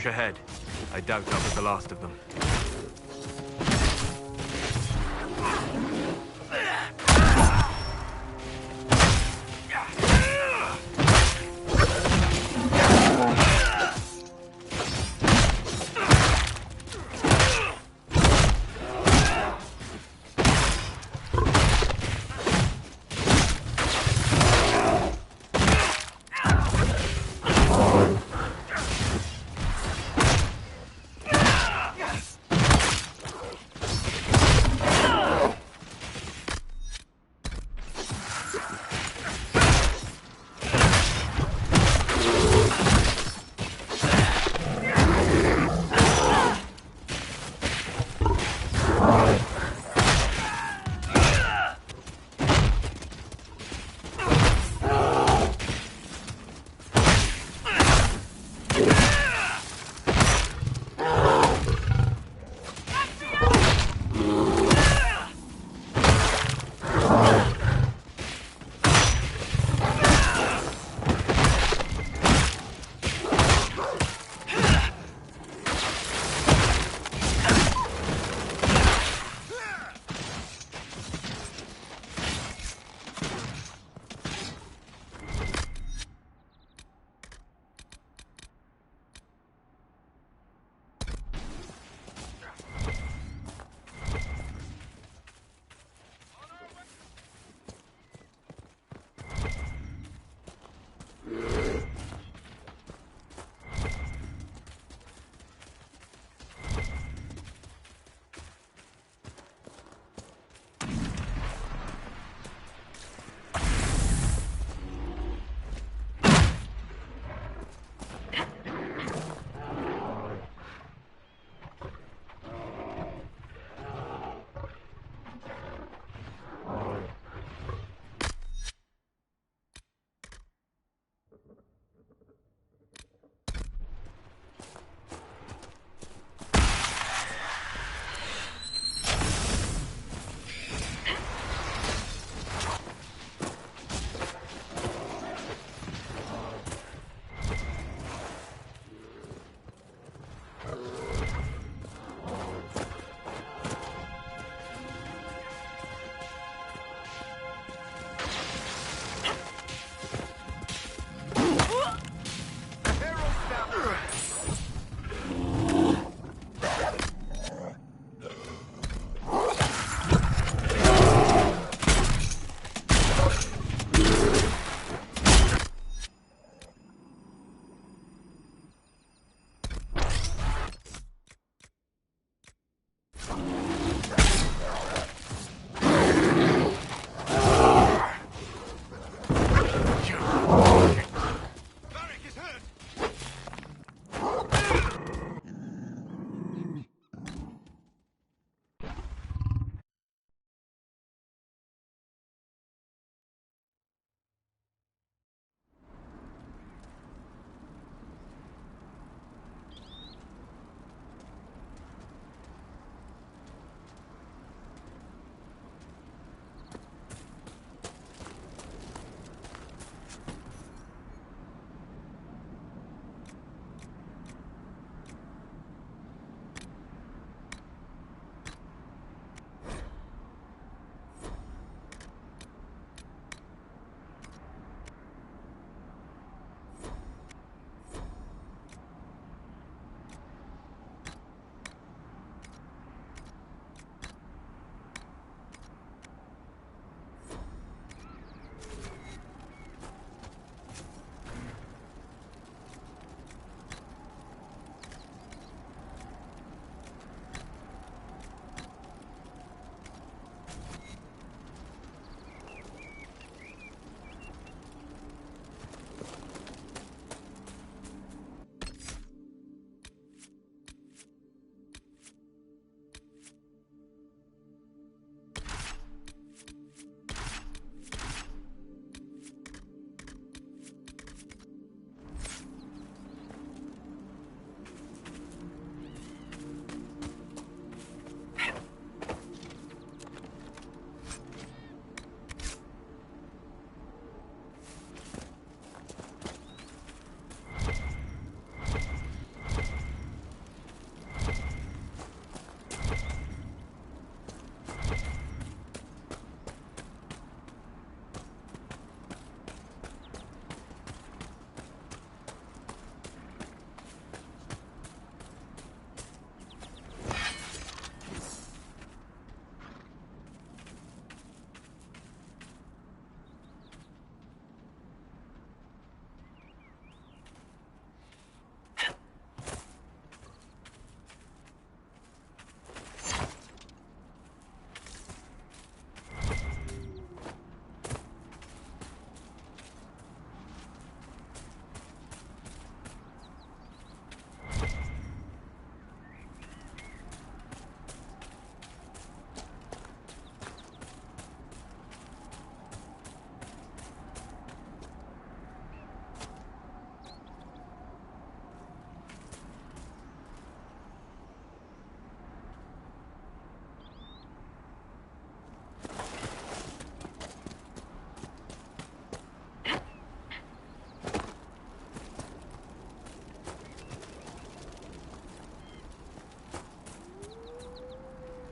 Look ahead. I doubt that was the last of them.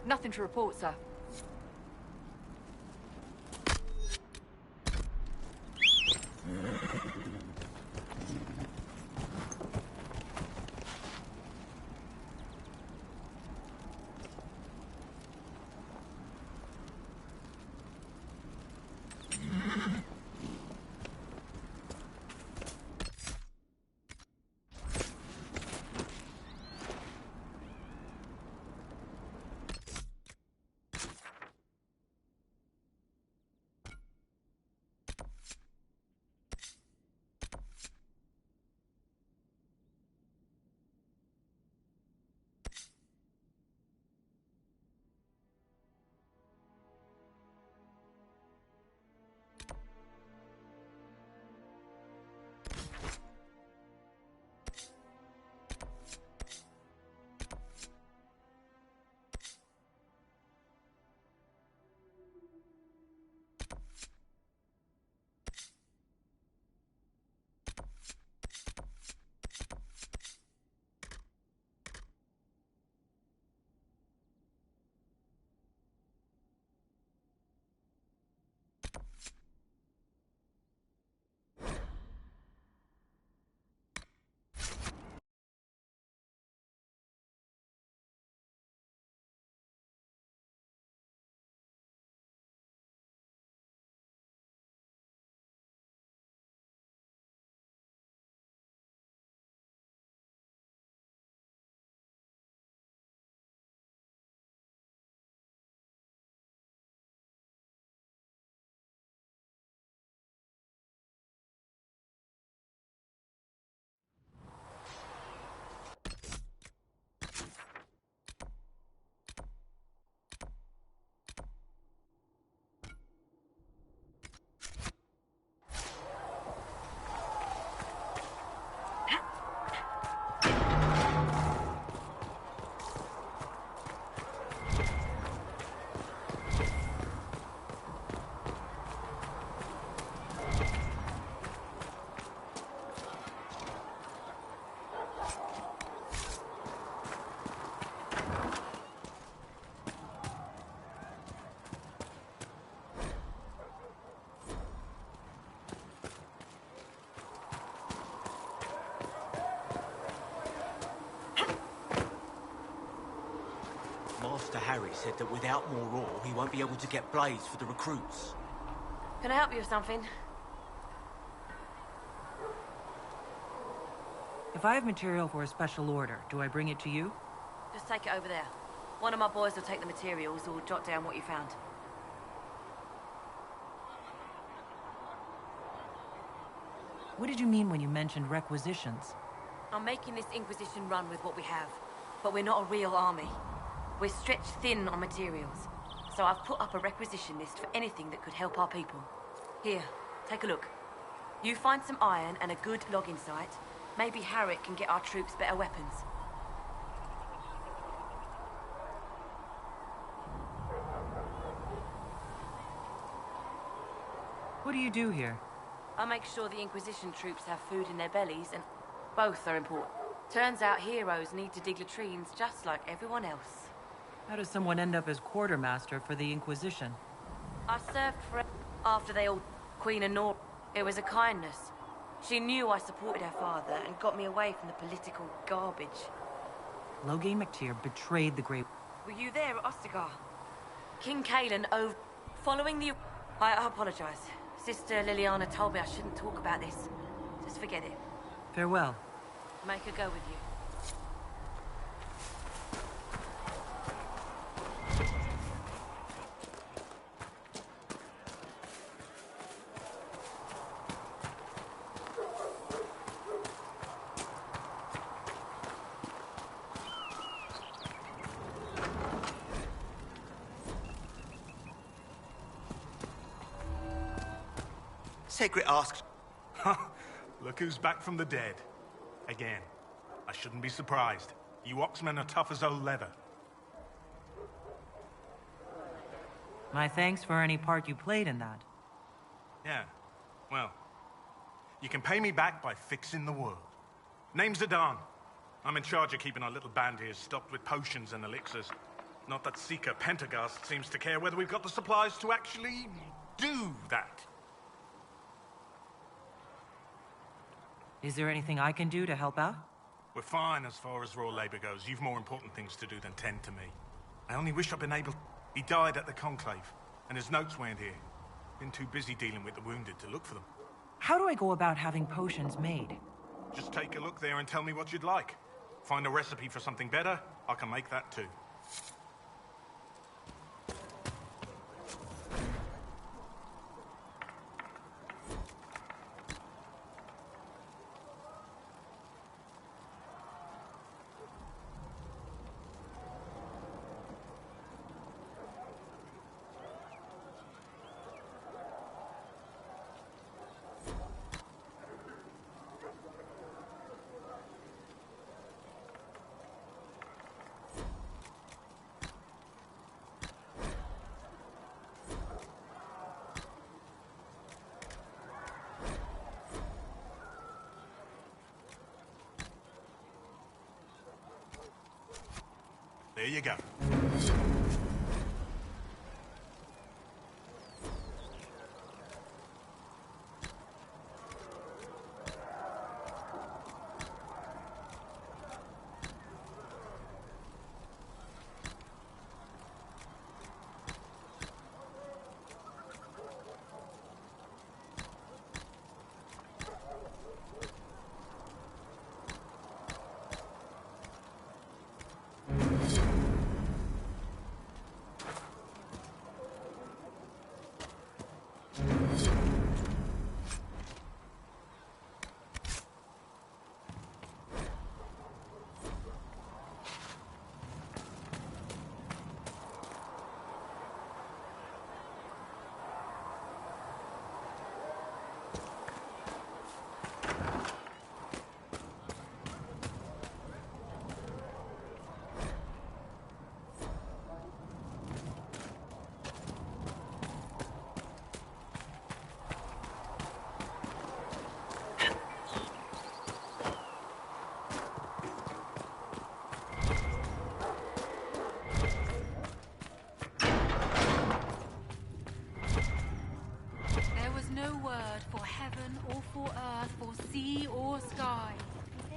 Nothing to report, sir. Master Harry said that without more ore, he won't be able to get blades for the recruits. Can I help you with something? If I have material for a special order, do I bring it to you? Just take it over there. One of my boys will take the materials or jot down what you found. What did you mean when you mentioned requisitions? I'm making this Inquisition run with what we have, but we're not a real army. We're stretched thin on materials, so I've put up a requisition list for anything that could help our people. Here, take a look. You find some iron and a good logging site, maybe Harriet can get our troops better weapons. What do you do here? I make sure the Inquisition troops have food in their bellies, and both are important. Turns out heroes need to dig latrines just like everyone else. How does someone end up as quartermaster for the Inquisition? I served for after they all... Queen Honora. It was a kindness. She knew I supported her father and got me away from the political garbage. Loghain MacTier betrayed the Great... Were you there at Ostagar? King Cailan over... Following the... I apologize. Sister Liliana told me I shouldn't talk about this. Just forget it. Farewell. Make her go with you. Segret asked... Look who's back from the dead. Again. I shouldn't be surprised. You Oxmen are tough as old leather. My thanks for any part you played in that. Yeah, well, you can pay me back by fixing the world. Name's Zidane. I'm in charge of keeping our little band here stocked with potions and elixirs. Not that Seeker Pentagast seems to care whether we've got the supplies to actually do that. Is there anything I can do to help out? We're fine as far as raw labor goes. You've more important things to do than tend to me. I only wish I'd been able... He died at the Conclave, and his notes weren't here. Been too busy dealing with the wounded to look for them. How do I go about having potions made? Just take a look there and tell me what you'd like. Find a recipe for something better, I can make that too. There you go.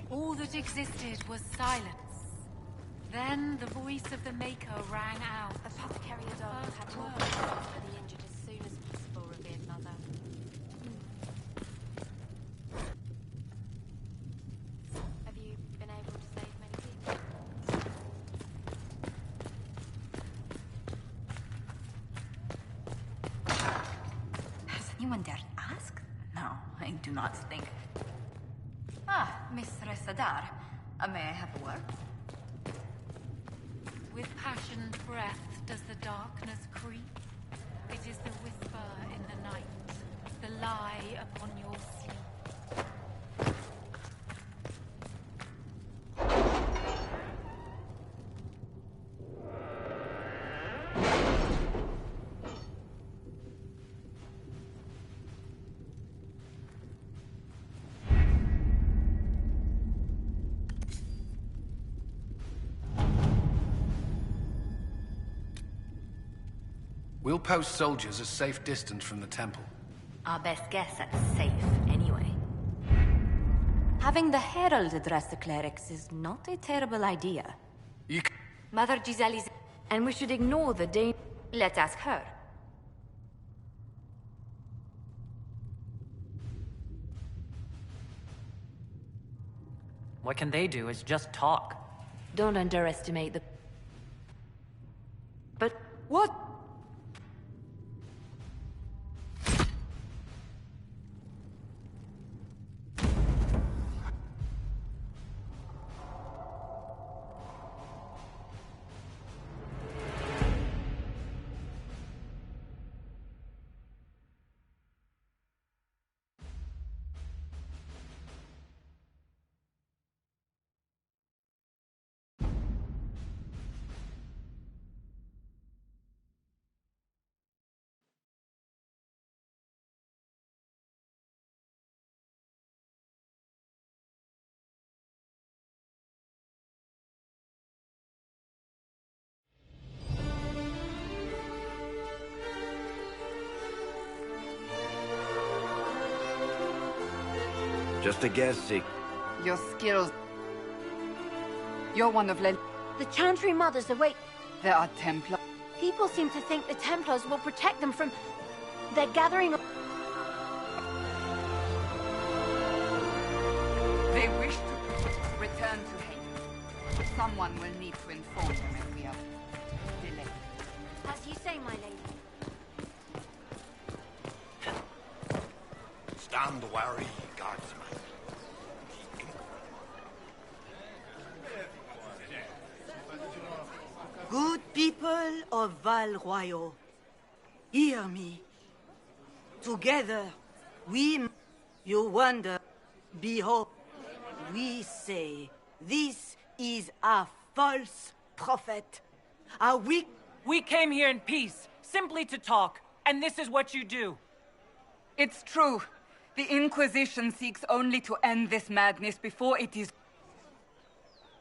All that existed was silence. Then the voice of the Maker rang out. Apothecary Adolf had more potions for the injured as soon as possible, revered mother. Have you been able to save many people? Has anyone dared ask? No, I do not think. Ah, Mistress Adar. May I have a word? With passioned breath does the darkness creep. It is the whisper in the night, the lie upon your sleep. We'll post soldiers a safe distance from the temple. Our best guess at safe, anyway. Having the Herald address the clerics is not a terrible idea. Mother Giseli's... And we should ignore the danger. Let's ask her. What can they do is just talk. Don't underestimate the... But what? Just a guess, Seek. Your skills... You're one of the Chantry Mothers await. There are Templars. People seem to think the Templars will protect them from... They're gathering... They wish to return to Haiti. Someone will need to inform them if we are delayed. As you say, my lady. Stand wary, guardsman. Good people of Val Royal, hear me. Together, you wonder, behold, we say, this is a false prophet. A weak... We came here in peace, simply to talk, and this is what you do. It's true. The Inquisition seeks only to end this madness before it is...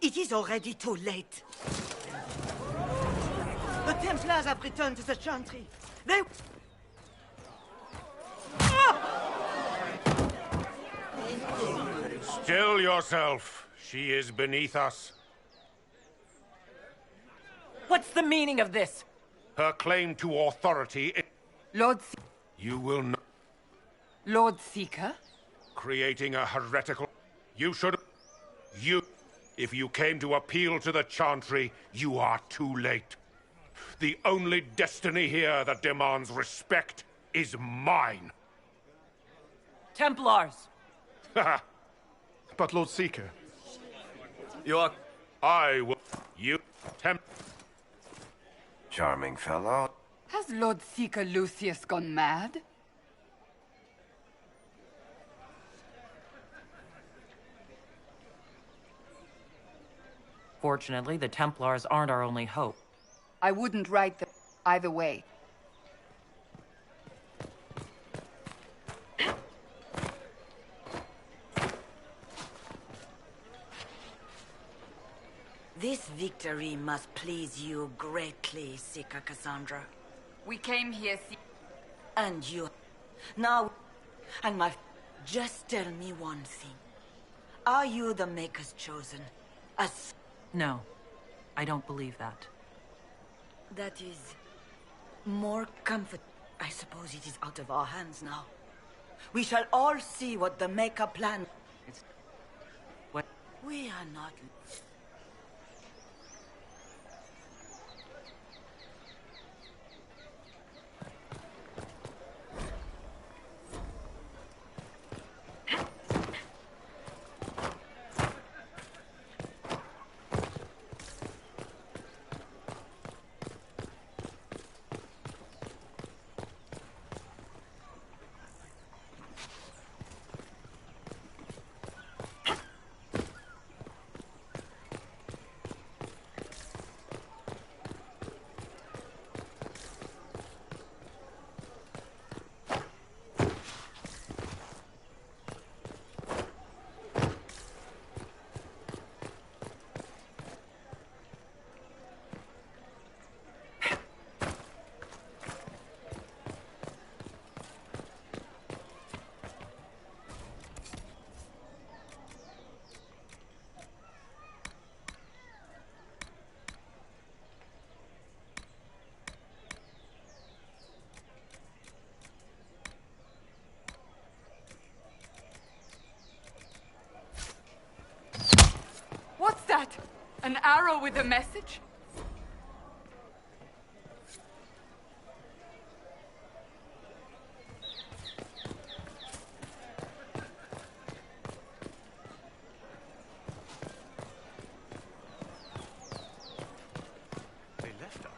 It is already too late. The Templars have returned to the Chantry. They... Still yourself. She is beneath us. What's the meaning of this? Her claim to authority... Lord... You will not... Lord Seeker? Creating a heretical... You should... You... If you came to appeal to the Chantry, you are too late. The only destiny here that demands respect is mine. Templars! But Lord Seeker... You are... I will... You... Charming fellow. Has Lord Seeker Lucius gone mad? Fortunately, the Templars aren't our only hope. I wouldn't write them either way. This victory must please you greatly, Seeker Cassandra. We came here, And you. Now, and just tell me one thing. Are you the Maker's chosen? No, I don't believe that. That is... more comfort. I suppose it is out of our hands now. We shall all see what the Maker planned. What? We are not... What's that? An arrow with a message? They left us.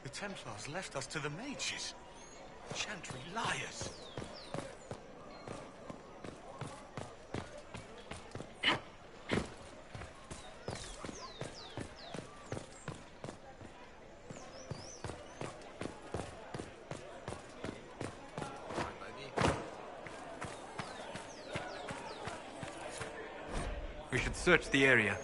The Templars left us to the mages. Chantry liars. We should search the area.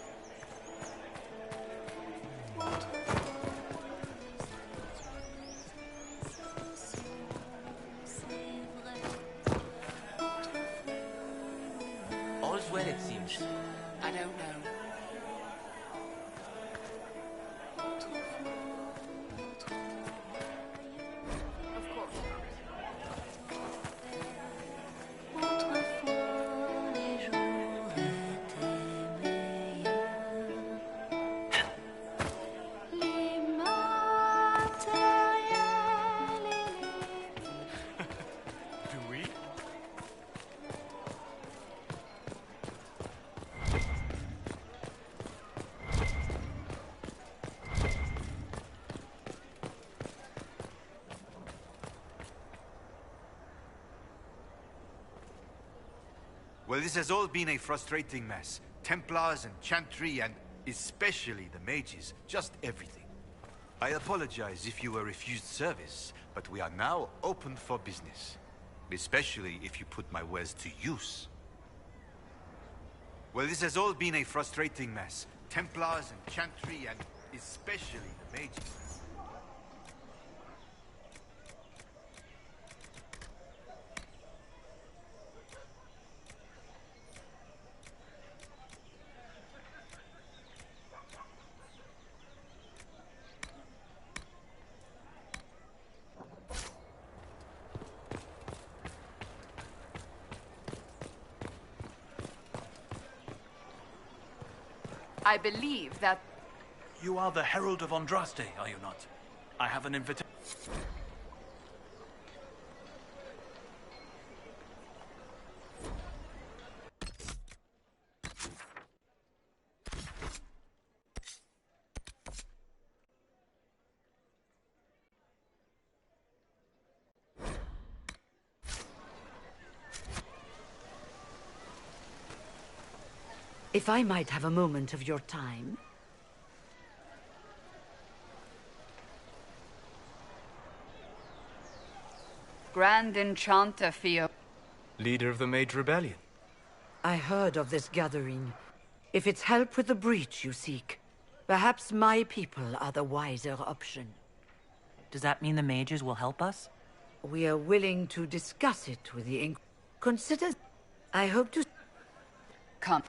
Well, this has all been a frustrating mess. Templars and Chantry and especially the mages. Just everything. I apologize if you were refused service, but we are now open for business. Especially if you put my wares to use. Well, this has all been a frustrating mess. Templars and Chantry and especially the mages. I believe that... You are the Herald of Andraste, are you not? I have an invitation. If I might have a moment of your time. Grand Enchanter Theo. Leader of the Mage Rebellion. I heard of this gathering. If it's help with the breach you seek, perhaps my people are the wiser option. Does that mean the mages will help us? We are willing to discuss it with the Consider... I hope to... Come.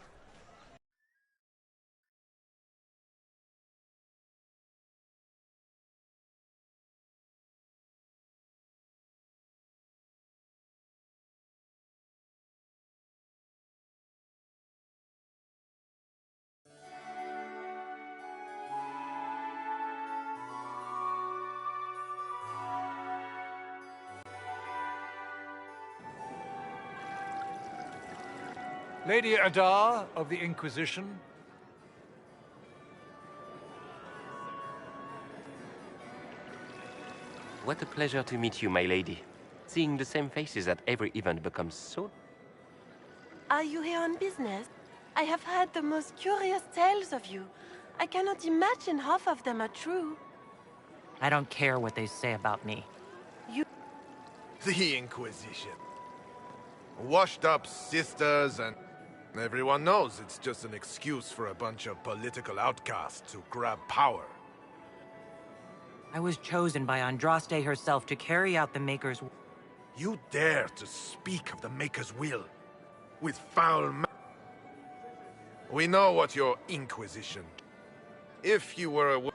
Lady Adar of the Inquisition. What a pleasure to meet you, my lady. Seeing the same faces at every event becomes so... Are you here on business? I have heard the most curious tales of you. I cannot imagine half of them are true. I don't care what they say about me. You... The Inquisition. Washed up sisters and... Everyone knows it's just an excuse for a bunch of political outcasts to grab power. I was chosen by Andraste herself to carry out the Maker's... You dare to speak of the Maker's will with foul mouth. We know what your Inquisition... If you were a...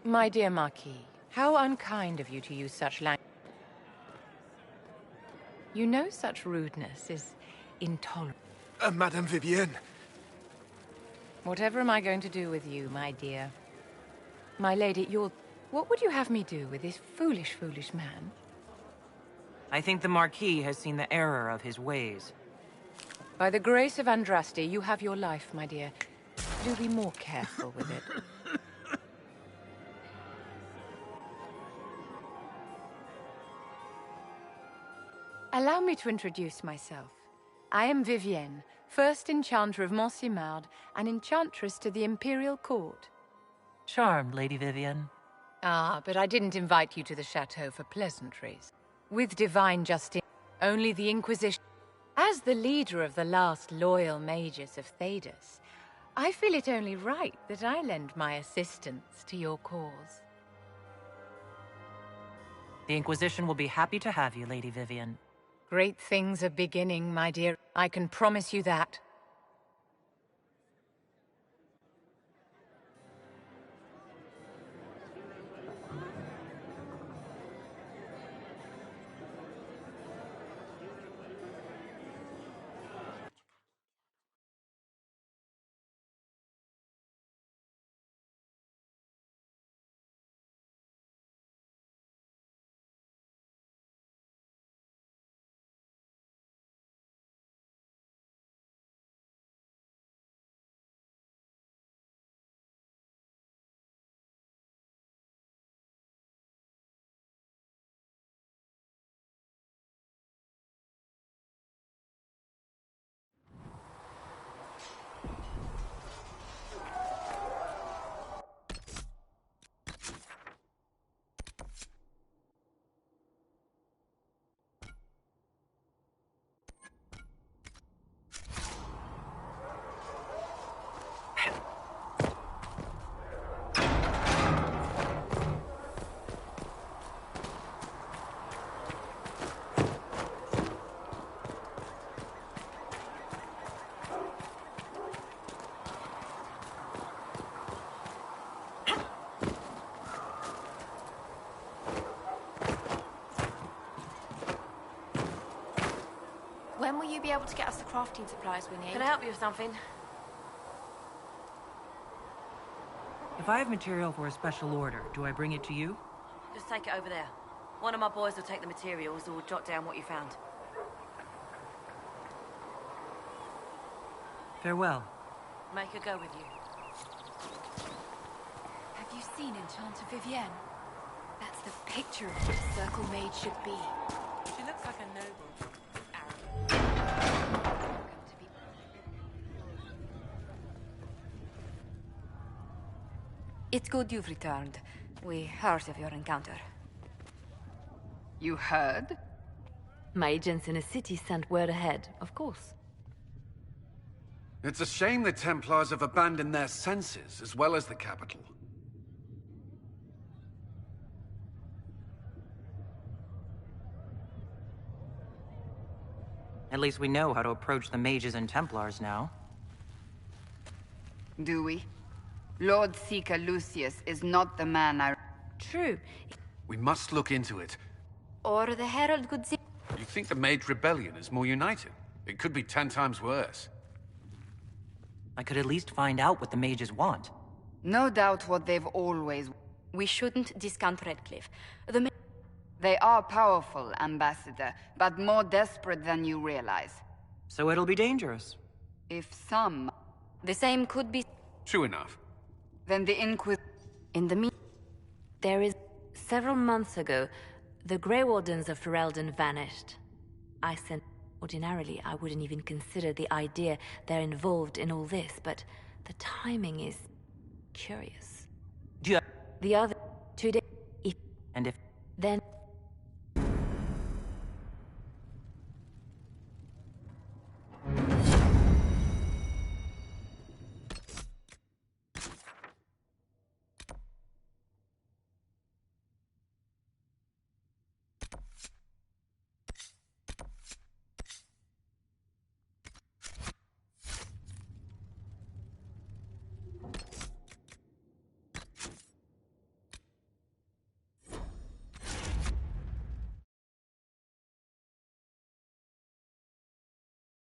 My dear Marquis, how unkind of you to use such language. You know such rudeness is intolerable. Madame Vivienne. Whatever am I going to do with you, my dear? My lady, what would you have me do with this foolish, foolish man? I think the Marquis has seen the error of his ways. By the grace of Andraste, you have your life, my dear. Do be more careful with it. Allow me to introduce myself. I am Vivienne, first Enchanter of Montsimard and Enchantress to the Imperial Court. Charmed, Lady Vivienne. Ah, but I didn't invite you to the chateau for pleasantries. With divine justice, only the Inquisition... As the leader of the last loyal mages of Thedas, I feel it only right that I lend my assistance to your cause. The Inquisition will be happy to have you, Lady Vivienne. Great things are beginning, my dear. I can promise you that. be able to get us the crafting supplies we need? Can I help you with something? If I have material for a special order, do I bring it to you? Just take it over there. One of my boys will take the materials or jot down what you found. Farewell. Make her go with you. Have you seen Enchanter Vivienne? That's the picture of what a circle mage should be. She looks like a noble. It's good you've returned. We heard of your encounter. You heard? My agents in the city sent word ahead, of course. It's a shame the Templars have abandoned their senses, as well as the capital. At least we know how to approach the mages and Templars now. Do we? Lord Seeker Lucius is not the man I... True. We must look into it. Or the Herald could see... You think the Mage Rebellion is more united? It could be 10 times worse. I could at least find out what the mages want. No doubt what they've always... We shouldn't discount Redcliffe. They are powerful, Ambassador, but more desperate than you realize. So it'll be dangerous. If some... The same could be... True enough. Then the In the there is... Several months ago, the Grey Wardens of Ferelden vanished. I sent... Ordinarily, I wouldn't even consider the idea they're involved in all this, but the timing is... curious. Yeah. The other 2 days... And if... Then...